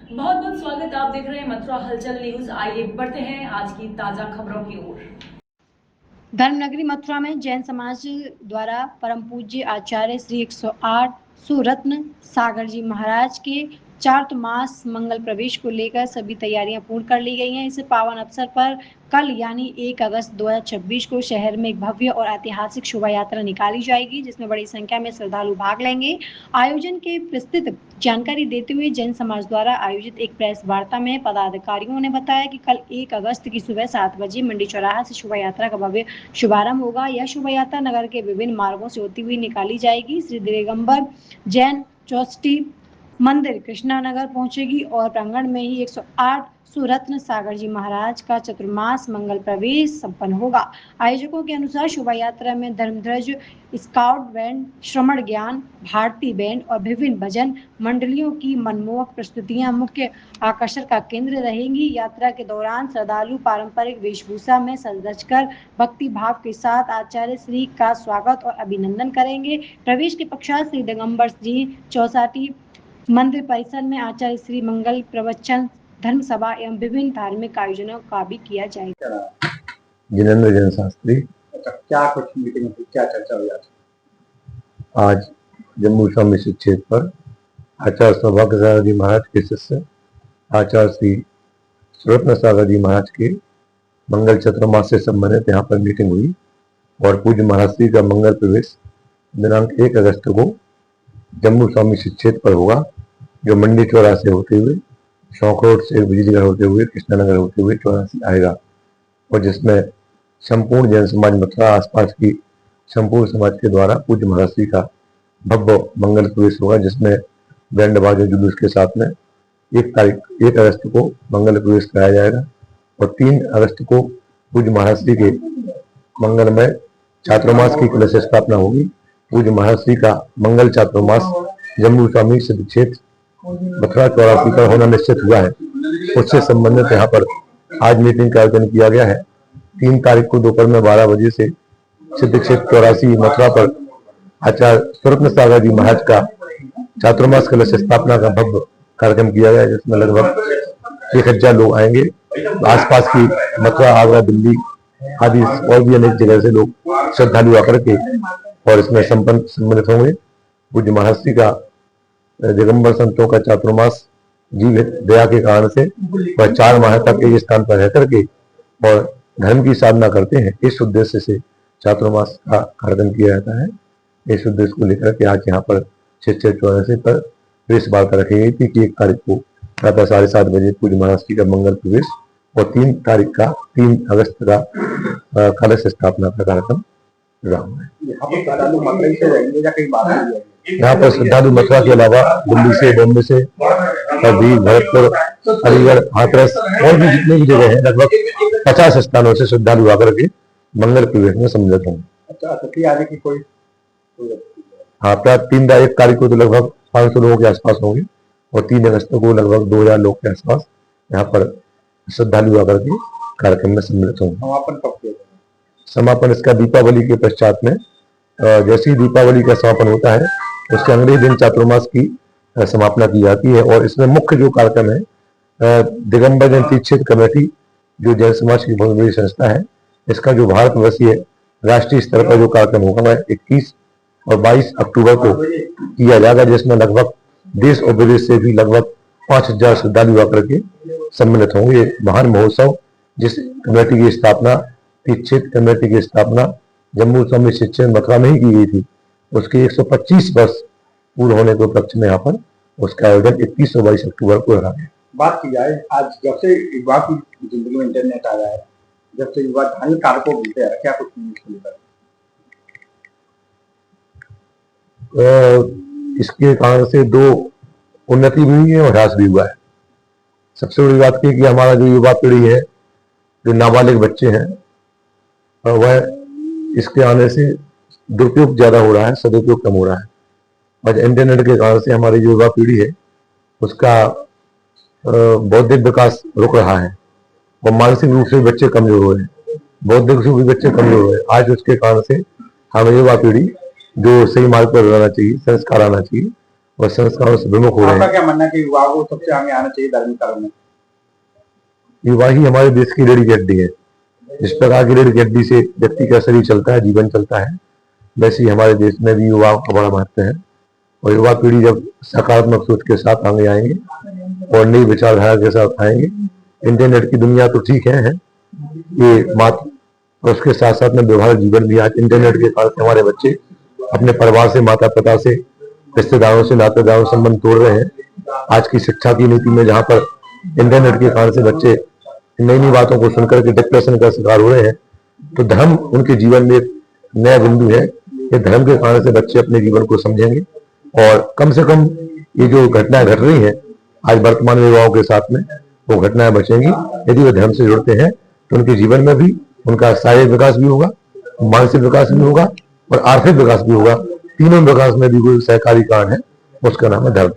बहुत बहुत स्वागत। आप देख रहे हैं मथुरा हलचल न्यूज। आइए बढ़ते हैं आज की ताजा खबरों की ओर। धर्मनगरी मथुरा में जैन समाज द्वारा परम पूज्य आचार्य श्री 108 सुरत्न सागर जी महाराज के चातुर्मास मंगल प्रवेश को लेकर सभी तैयारियां पूर्ण कर ली गई हैं। इस पावन अवसर पर कल यानी 1 अगस्त 2026 को शहर में एक भव्य और ऐतिहासिक शोभा यात्रा निकाली जाएगी, जिसमें बड़ी संख्या में श्रद्धालु भाग लेंगे। आयोजन के विस्तृत जानकारी देते हुए जैन समाज द्वारा आयोजित एक प्रेस वार्ता में पदाधिकारियों ने बताया कि कल 1 अगस्त की सुबह 7 बजे मंडी चौराहा से शोभा यात्रा का भव्य शुभारंभ होगा। यह शोभा यात्रा नगर के विभिन्न मार्गों से होती हुई निकाली जाएगी। श्री दिगंबर जैन चौष्टी मंदिर कृष्णा नगर पहुंचेगी और प्रांगण में ही 108 सुरत्न सागर जी महाराज का चतुर्मास मंगल प्रवेश संपन्न होगा। आयोजकों के अनुसार शोभा यात्रा में धर्मध्वज, स्काउट बैंड, श्रवण ज्ञान, भारती बैंड और विभिन्न भजन मंडलियों की मनमोहक प्रस्तुतियां मुख्य आकर्षण का केंद्र रहेंगी। यात्रा के दौरान श्रद्धालु पारंपरिक वेशभूषा में सज धज कर भक्ति भाव के साथ आचार्य श्री का स्वागत और अभिनंदन करेंगे। प्रवेश के पश्चात श्री दिगंबर जी चौसाटी मंदिर परिसर में आचार्य श्री मंगल प्रवचन, धर्म सभा एवं विभिन्न धार्मिक आयोजनों का भी किया जाएगा। जिनेंद्र जैन शास्त्री। क्या कुछ मीटिंग में क्या चर्चा हुई आज जम्मू स्वामी क्षेत्र पर आचार्य सौभाग्य सागर जी महाराज के शिष्य आचार्य श्री सुरत्न सागर जी महाराज के मंगल चतुर्मास से संबंधित यहाँ पर मीटिंग हुई और पूज्य महाराज श्री का मंगल प्रवेश दिनांक 1 अगस्त को जम्मू स्वामी क्षेत्र पर होगा, जो मंडी चौराहा से होते हुए शौक रोड से बिजलीगढ़ होते हुए कृष्णानगर होते हुए चौराहा आएगा और जिसमें संपूर्ण जैन समाज मथुरा आसपास की संपूर्ण समाज के द्वारा पूज्य महाराज श्री का भव्य मंगल प्रवेश होगा, जिसमें बैंड बाजे जुलूस के साथ में 1 अगस्त को मंगल प्रवेश कराया जाएगा और 3 अगस्त को पूज्य महाराज श्री के मंगलमय चातुर्मास की कलश स्थापना होगी। पूज्य महाराज श्री का मंगल चातुर्मास जम्मू स्वामी सिद्ध क्षेत्र मथुरा चौरासी पर होना निश्चित हुआ है। उससे संबंधित यहाँ पर आज मीटिंग का आयोजन किया गया है। 3 तारीख को दोपहर में 12 बजे से सिद्ध क्षेत्र चौरासी मथुरा पर आचार्य सुरत्न सागर जी महाराज का चातुर्मास कलश स्थापना का भव्य कार्यक्रम किया गया है, जिसमें लगभग 1000 लोग आएंगे। आसपास की मथुरा, आगरा, दिल्ली आदि और भी अनेक जगह से लोग श्रद्धालु आकर के और इसमें सम्मिलित होंगे। पूज्य महाराज श्री का दिगंबर संतों का चातुर्मास जीव दया के कारण से वह 4 माह तक एक स्थान पर रह करके और धर्म की साधना करते हैं। इस उद्देश्य से चातुर्मास का कार्यक्रम किया जाता है। इस उद्देश्य को लेकर के आज यहाँ पर 6 पर प्रेस वार्ता रखी गई थी कि 1 तारीख को प्रातः 7:30 बजे पूज्य महाराज जी का मंगल प्रवेश और 3 अगस्त का कलश स्थापना का कार्यक्रम रहा है। यहाँ पर श्रद्धालु मथुरा के अलावा दिल्ली से, बॉम्बे से, भरतपुर, अलीगढ़, हाथरस और भी जितने भी जगह है लगभग 50 स्थानों से श्रद्धालु आकर के मंगल प्रवेश में सम्मिलित होंगे। हाँ, 1 तारीख को तो लगभग 500 लोगों के आसपास होंगे और 3 अगस्त को लगभग 2000 लोग के आसपास यहाँ पर श्रद्धालु आकर के कार्यक्रम में सम्मिलित होंगे। समापन इसका दीपावली के पश्चात में, जैसे ही दीपावली का समापन होता है उसके अगले दिन चातुर्मास की समापना की जाती है और इसमें मुख्य जो कार्यक्रम है दिगंबर जैन तीर्थ क्षेत्र कमेटी जो जैन समाज की बहुत बड़ी संस्था है, इसका जो भारतवर्षीय राष्ट्रीय स्तर पर जो कार्यक्रम होगा वह 21 और 22 अक्टूबर को किया जाएगा, जिसमें लगभग देश और विदेश से भी लगभग 5000 श्रद्धालु आकर के सम्मिलित होंगे। महान महोत्सव जिस कमेटी की स्थापना तीर्थ क्षेत्र कमेटी की स्थापना जम्मू स्वामी क्षेत्र मथुरा में ही की गई थी, उसके 125 वर्ष पूर्ण होने के उपलक्ष्य में यहाँ पर उसका आयोजन 21 और 22 अक्टूबर को रखा गया। बात की जाए, आज जब से युवा की जिंदगी में इंटरनेट आ रहा है, जब से युवा धार्मिक कार्य को भूलते हैं, क्या कुछ इसके कारण से 2 उन्नति भी हुई है और ह्रास भी हुआ है। सबसे बड़ी बात की कि हमारा जो युवा पीढ़ी है, जो नाबालिग बच्चे हैं, वह इसके आने से दुरुपयोग ज्यादा हो रहा है, सदुपयोग कम हो रहा है। और इंटरनेट के कारण से हमारी जो युवा पीढ़ी है उसका बौद्धिक विकास रुक रहा है और मानसिक रूप से बच्चे कमजोर हो रहे हैं, बौद्धिक रूप से भी बच्चे कमजोर हो रहे हैं। आज उसके कारण से हमें युवा पीढ़ी जो सही मार्ग पर रहना चाहिए, संस्कार आना चाहिए, और संस्कारों से विमुख हो रहे आपका हैं। क्या मानना है कि युवाओं को सबसे आगे आना चाहिए धार्मिक कार्यों में? युवा ही हमारे देश की रीढ़ की हड्डी है। जिस प्रकार की रीढ़ की हड्डी से व्यक्ति का शरीर चलता है, जीवन चलता है, वैसे ही हमारे देश में भी युवाओं का बड़ा महत्व है। और युवा पीढ़ी जब सकारात्मक सोच के साथ आगे आएंगे और नई विचारधारा के साथ आएंगे, इंटरनेट की दुनिया तो ठीक है ये मात्र, और उसके साथ साथ में व्यवहारिक जीवन भी आज इंटरनेट के कारण से हमारे बच्चे अपने परिवार से, माता पिता से, रिश्तेदारों से, नातेदारों से संबंध तोड़ रहे हैं। आज की शिक्षा की नीति में जहाँ पर इंटरनेट के कारण से बच्चे नई नई बातों को सुनकर के डिप्रेशन का शिकार हो रहे हैं, तो धर्म उनके जीवन में एक नया बिंदु है। ये धर्म के कारण से बच्चे अपने जीवन को समझेंगे और कम से कम ये जो घटनाएं घट रही हैं आज वर्तमान में युवाओं के साथ में, वो घटनाएं बचेंगी। यदि वे धर्म से जुड़ते हैं तो उनके जीवन में भी उनका शारीरिक विकास भी होगा, मानसिक विकास भी होगा और आर्थिक विकास भी होगा। तीनों विकास में भी कोई सहकारी कारण है, उसका नाम है धर्म।